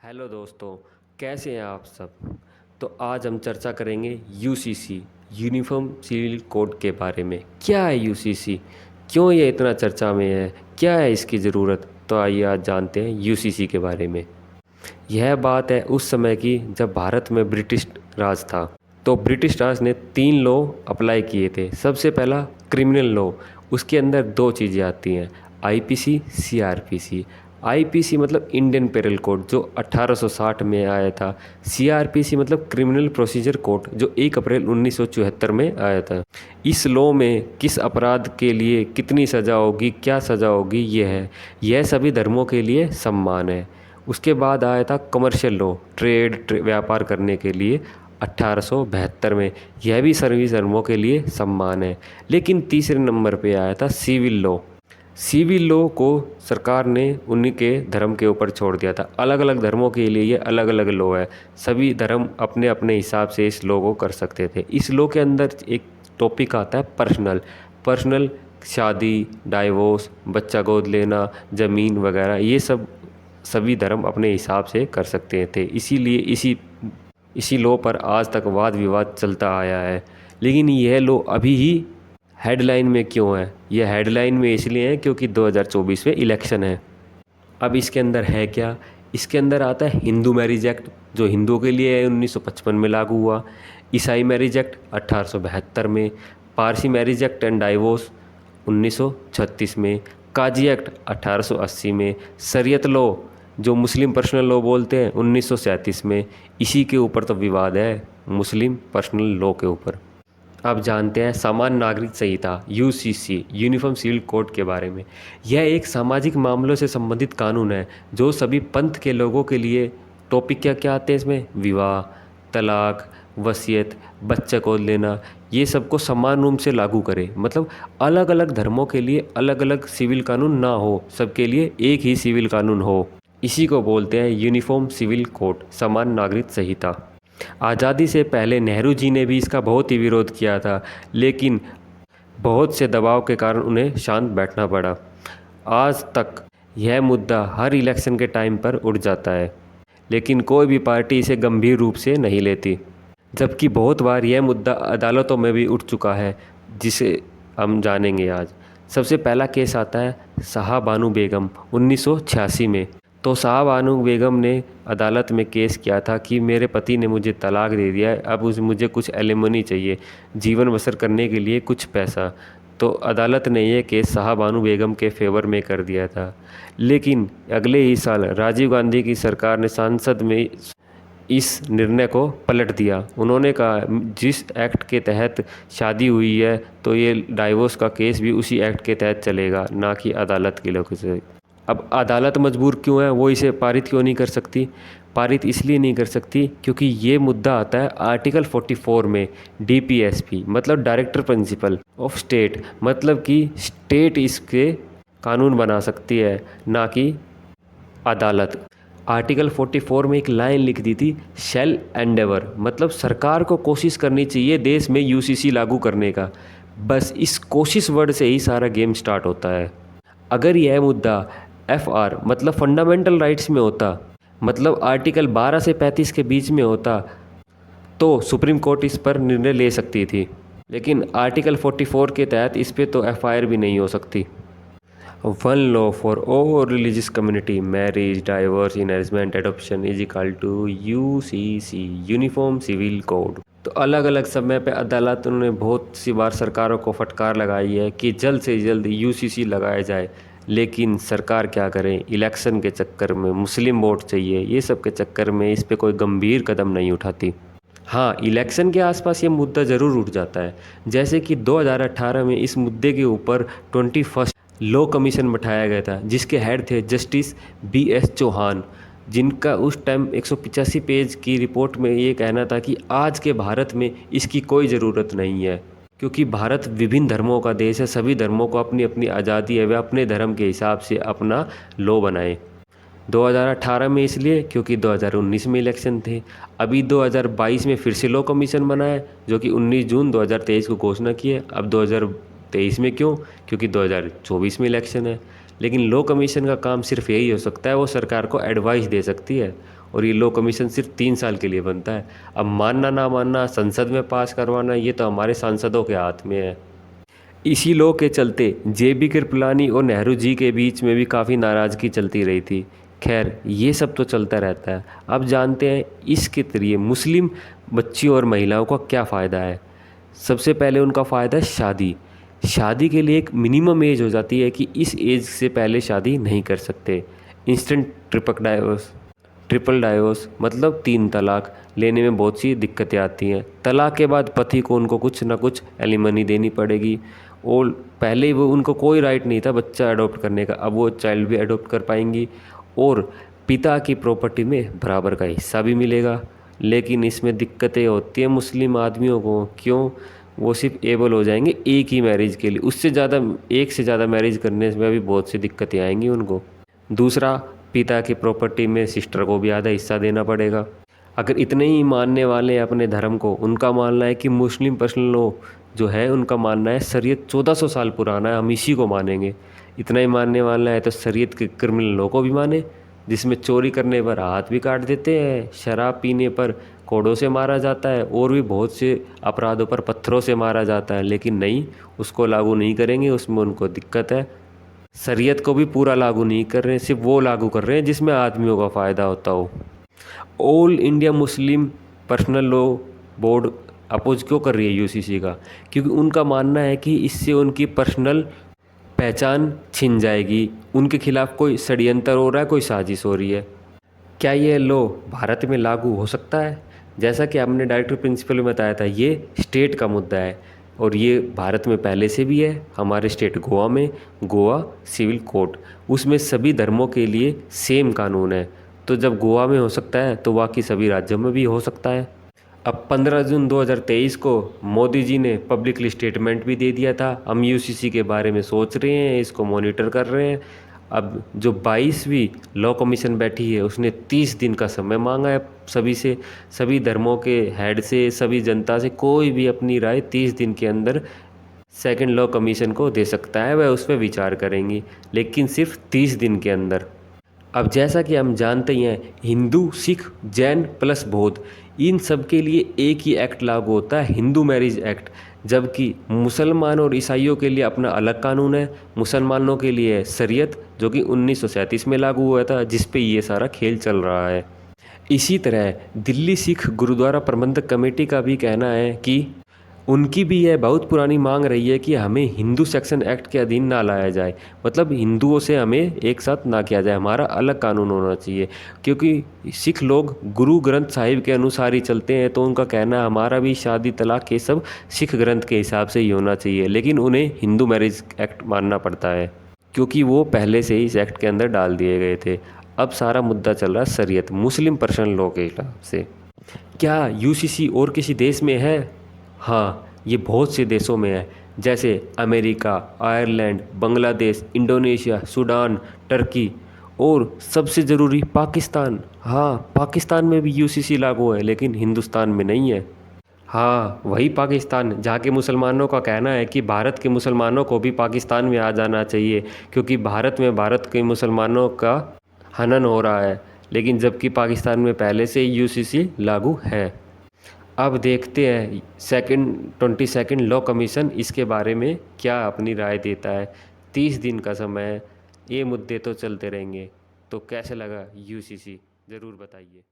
Hello दोस्तों, कैसे हैं आप सब। तो आज हम चर्चा करेंगे यूसीसी यूनिफॉर्म सिविल कोड के बारे में। क्या है यूसीसी, क्यों ये इतना चर्चा में है, क्या है इसकी ज़रूरत। तो आइए आज जानते हैं यूसीसी के बारे में। यह बात है उस समय की जब भारत में ब्रिटिश राज था। तो ब्रिटिश राज ने 3 लॉ अप्लाई किए थे। सबसे पहला क्रिमिनल लॉ, उसके अंदर 2 चीज़ें आती हैं, आईपीसी, सीआरपीसी। आईपीसी मतलब इंडियन पेनल कोड जो 1860 में आया था। सीआरपीसी मतलब क्रिमिनल प्रोसीजर कोड जो 1 अप्रैल 1974 में आया था। इस लॉ में किस अपराध के लिए कितनी सज़ा होगी, क्या सज़ा होगी, यह सभी धर्मों के लिए समान है। उसके बाद आया था कमर्शियल लॉ, व्यापार करने के लिए 1872 में। यह भी सभी धर्मों के लिए समान है। लेकिन तीसरे नंबर पे आया था सिविल लॉ। सिविल लॉ को सरकार ने उन्हीं के धर्म के ऊपर छोड़ दिया था। अलग अलग धर्मों के लिए ये अलग अलग लॉ है। सभी धर्म अपने अपने हिसाब से इस लॉ को कर सकते थे। इस लॉ के अंदर एक टॉपिक आता है पर्सनल। पर्सनल शादी, डाइवोर्स, बच्चा गोद लेना, ज़मीन वगैरह, ये सब सभी धर्म अपने हिसाब से कर सकते थे। इसीलिए इसी लॉ पर आज तक वाद विवाद चलता आया है। लेकिन यह लॉ अभी ही हेडलाइन में क्यों है? यह हेडलाइन में इसलिए है क्योंकि 2024 में इलेक्शन है। अब इसके अंदर है क्या? इसके अंदर आता है हिंदू मैरिज एक्ट जो हिंदुओं के लिए है, 1955 में लागू हुआ। ईसाई मैरिज एक्ट 1872 में। Parsi marriage act and divorce 1936 में। काजी एक्ट 1880 में। शरीयत लॉ जो मुस्लिम पर्सनल लॉ बोलते हैं 1937 में। इसी के ऊपर तो विवाद है, मुस्लिम पर्सनल लॉ के ऊपर। अब जानते हैं सामान्य नागरिक संहिता यूसीसी यूनिफॉर्म सिविल कोड के बारे में। यह एक सामाजिक मामलों से संबंधित कानून है जो सभी पंथ के लोगों के लिए। टॉपिक क्या क्या आते हैं इसमें? विवाह, तलाक, वसीयत, बच्चा गोद लेना, ये सबको समान रूप से लागू करे। मतलब अलग अलग धर्मों के लिए अलग अलग सिविल कानून ना हो, सबके लिए एक ही सिविल कानून हो। इसी को बोलते हैं यूनिफॉर्म सिविल कोड, सामान्य नागरिक संहिता। आज़ादी से पहले नेहरू जी ने भी इसका बहुत ही विरोध किया था, लेकिन बहुत से दबाव के कारण उन्हें शांत बैठना पड़ा। आज तक यह मुद्दा हर इलेक्शन के टाइम पर उठ जाता है, लेकिन कोई भी पार्टी इसे गंभीर रूप से नहीं लेती। जबकि बहुत बार यह मुद्दा अदालतों में भी उठ चुका है, जिसे हम जानेंगे आज। सबसे पहला केस आता है शाहबानू बेगम 1986 में। तो शाहबानू बेगम ने अदालत में केस किया था कि मेरे पति ने मुझे तलाक दे दिया है, अब मुझे कुछ एलिमनी चाहिए, जीवन बसर करने के लिए कुछ पैसा। तो अदालत ने यह केस शाहबानू बेगम के फेवर में कर दिया था। लेकिन अगले ही साल राजीव गांधी की सरकार ने संसद में इस निर्णय को पलट दिया। उन्होंने कहा जिस एक्ट के तहत शादी हुई है तो ये डाइवोर्स का केस भी उसी एक्ट के तहत चलेगा, ना कि अदालत के लोगों से। अब अदालत मजबूर क्यों है, वो इसे पारित क्यों नहीं कर सकती? पारित इसलिए नहीं कर सकती क्योंकि ये मुद्दा आता है आर्टिकल 44 में। डीपीएसपी मतलब डायरेक्टर प्रिंसिपल ऑफ स्टेट, मतलब कि स्टेट इसके कानून बना सकती है, ना कि अदालत। आर्टिकल 44 में एक लाइन लिख दी थी, शेल एंडेवर, मतलब सरकार को कोशिश करनी चाहिए देश में यूसीसी लागू करने का। बस इस कोशिश वर्ड से ही सारा गेम स्टार्ट होता है। अगर यह मुद्दा एफआर मतलब फंडामेंटल राइट्स में होता, मतलब आर्टिकल 12 से 35 के बीच में होता, तो सुप्रीम कोर्ट इस पर निर्णय ले सकती थी। लेकिन आर्टिकल 44 के तहत इस पे तो एफआईआर भी नहीं हो सकती। One law for all religious community, marriage, divorce, inheritment, adoption is equal to UCC uniform civil code. तो अलग अलग समय पे अदालतों ने बहुत सी बार सरकारों को फटकार लगाई है कि जल्द से जल्द यूसीसी लगाया जाए। लेकिन सरकार क्या करे, इलेक्शन के चक्कर में, मुस्लिम वोट चाहिए, ये सब के चक्कर में इस पे कोई गंभीर कदम नहीं उठाती। हाँ, इलेक्शन के आसपास ये मुद्दा ज़रूर उठ जाता है। जैसे कि 2018 में इस मुद्दे के ऊपर 21 लॉ कमीशन बैठाया गया था, जिसके हेड थे जस्टिस BS चौहान, जिनका उस टाइम 185 पेज की रिपोर्ट में ये कहना था कि आज के भारत में इसकी कोई ज़रूरत नहीं है, क्योंकि भारत विभिन्न धर्मों का देश है। सभी धर्मों को अपनी अपनी आज़ादी है, वे अपने धर्म के हिसाब से अपना लॉ बनाए। 2018 में इसलिए क्योंकि 2019 में इलेक्शन थे। अभी 2022 में फिर से लॉ कमीशन बना है, जो कि 19 जून 2023 को घोषणा की है। अब 2023 में क्यों? क्योंकि 2024 में इलेक्शन है। लेकिन लॉ कमीशन का काम सिर्फ यही हो सकता है, वो सरकार को एडवाइस दे सकती है। और ये लॉ कमीशन सिर्फ 3 साल के लिए बनता है। अब मानना ना मानना, संसद में पास करवाना, ये तो हमारे सांसदों के हाथ में है। इसी लॉ के चलते जेबी कृपलानी और नेहरू जी के बीच में भी काफ़ी नाराज़गी चलती रही थी। खैर ये सब तो चलता रहता है। अब जानते हैं इसके जरिए मुस्लिम बच्चियों और महिलाओं का क्या फ़ायदा है। सबसे पहले उनका फ़ायदा है शादी। शादी के लिए एक मिनिमम एज हो जाती है कि इस एज से पहले शादी नहीं कर सकते। इंस्टेंट ट्रिपल डाइवोर्स मतलब 3 तलाक लेने में बहुत सी दिक्कतें आती हैं। तलाक के बाद पति को उनको कुछ ना कुछ एलिमनी देनी पड़ेगी। और पहले वो उनको कोई राइट नहीं था बच्चा अडॉप्ट करने का, अब वो चाइल्ड भी अडॉप्ट कर पाएंगी और पिता की प्रॉपर्टी में बराबर का हिस्सा भी मिलेगा। लेकिन इसमें दिक्कतें होती हैं मुस्लिम आदमियों को। क्यों? वो सिर्फ एबल हो जाएंगे एक ही मैरिज के लिए, उससे ज़्यादा एक से ज़्यादा मैरिज करने में भी बहुत सी दिक्कतें आएंगी उनको। दूसरा, पिता की प्रॉपर्टी में सिस्टर को भी आधा हिस्सा देना पड़ेगा। अगर इतने ही मानने वाले हैं अपने धर्म को, उनका मानना है कि मुस्लिम पर्सनल लॉ जो है, उनका मानना है शरीयत 1400 साल पुराना है, हम इसी को मानेंगे। इतना ही मानने वाला है तो शरीयत के क्रिमिनल लॉ को भी माने, जिसमें चोरी करने पर हाथ भी काट देते हैं, शराब पीने पर कोड़ों से मारा जाता है और भी बहुत से अपराधों पर पत्थरों से मारा जाता है। लेकिन नहीं, उसको लागू नहीं करेंगे, उसमें उनको दिक्कत है। शरीयत को भी पूरा लागू नहीं कर रहे हैं, सिर्फ वो लागू कर रहे हैं जिसमें आदमियों का फ़ायदा होता हो। All India Muslim personal law board oppose क्यों कर रही है यूसीसी का? क्योंकि उनका मानना है कि इससे उनकी पर्सनल पहचान छिन जाएगी, उनके खिलाफ कोई षड्यंत्र हो रहा है, कोई साजिश हो रही है। क्या ये लॉ भारत में लागू हो सकता है? जैसा कि आपने डायरेक्टर प्रिंसिपल में बताया था, ये स्टेट का मुद्दा है और ये भारत में पहले से भी है। हमारे स्टेट गोवा में गोवा सिविल कोड, उसमें सभी धर्मों के लिए सेम कानून है। तो जब गोवा में हो सकता है तो बाकी सभी राज्यों में भी हो सकता है। अब 15 जून 2023 को मोदी जी ने पब्लिकली स्टेटमेंट भी दे दिया था, हम यूसीसी के बारे में सोच रहे हैं, इसको मॉनिटर कर रहे हैं। अब जो 22वीं लॉ कमीशन बैठी है उसने 30 दिन का समय मांगा है सभी से, सभी धर्मों के हेड से, सभी जनता से। कोई भी अपनी राय 30 दिन के अंदर सेकंड लॉ कमीशन को दे सकता है, वह उस पर विचार करेंगी, लेकिन सिर्फ 30 दिन के अंदर। अब जैसा कि हम जानते ही हैं, हिंदू, सिख, जैन प्लस बौद्ध, इन सब के लिए एक ही एक्ट लागू होता है, हिंदू मैरिज एक्ट। जबकि मुसलमान और ईसाइयों के लिए अपना अलग कानून है। मुसलमानों के लिए है शरीयत, जो कि 1937 में लागू हुआ था, जिस पे ये सारा खेल चल रहा है। इसी तरह दिल्ली सिख गुरुद्वारा प्रबंधक कमेटी का भी कहना है कि उनकी भी यह बहुत पुरानी मांग रही है कि हमें हिंदू सेक्शन एक्ट के अधीन ना लाया जाए, मतलब हिंदुओं से हमें एक साथ ना किया जाए, हमारा अलग कानून होना चाहिए। क्योंकि सिख लोग गुरु ग्रंथ साहिब के अनुसार ही चलते हैं, तो उनका कहना है हमारा भी शादी तलाक ये सब सिख ग्रंथ के हिसाब से ही होना चाहिए। लेकिन उन्हें हिंदू मैरिज एक्ट मानना पड़ता है, क्योंकि वो पहले से ही इस एक्ट के अंदर डाल दिए गए थे। अब सारा मुद्दा चल रहा है शरीयत, मुस्लिम पर्सनल लॉ के हिसाब से। क्या यूसीसी और किसी देश में है? हाँ, ये बहुत से देशों में है, जैसे America, Ireland, Bangladesh, Indonesia, Sudan, Turkey और सबसे ज़रूरी पाकिस्तान। हाँ, पाकिस्तान में भी यूसीसी लागू है, लेकिन हिंदुस्तान में नहीं है। हाँ, वही पाकिस्तान जहाँ के मुसलमानों का कहना है कि भारत के मुसलमानों को भी पाकिस्तान में आ जाना चाहिए, क्योंकि भारत में भारत के मुसलमानों का हनन हो रहा है। लेकिन जबकि पाकिस्तान में पहले से ही यूसीसी लागू है। अब देखते हैं सेकंड 22nd लॉ कमीशन इसके बारे में क्या अपनी राय देता है। 30 दिन का समय है, ये मुद्दे तो चलते रहेंगे। तो कैसे लगा यूसीसी, ज़रूर बताइए।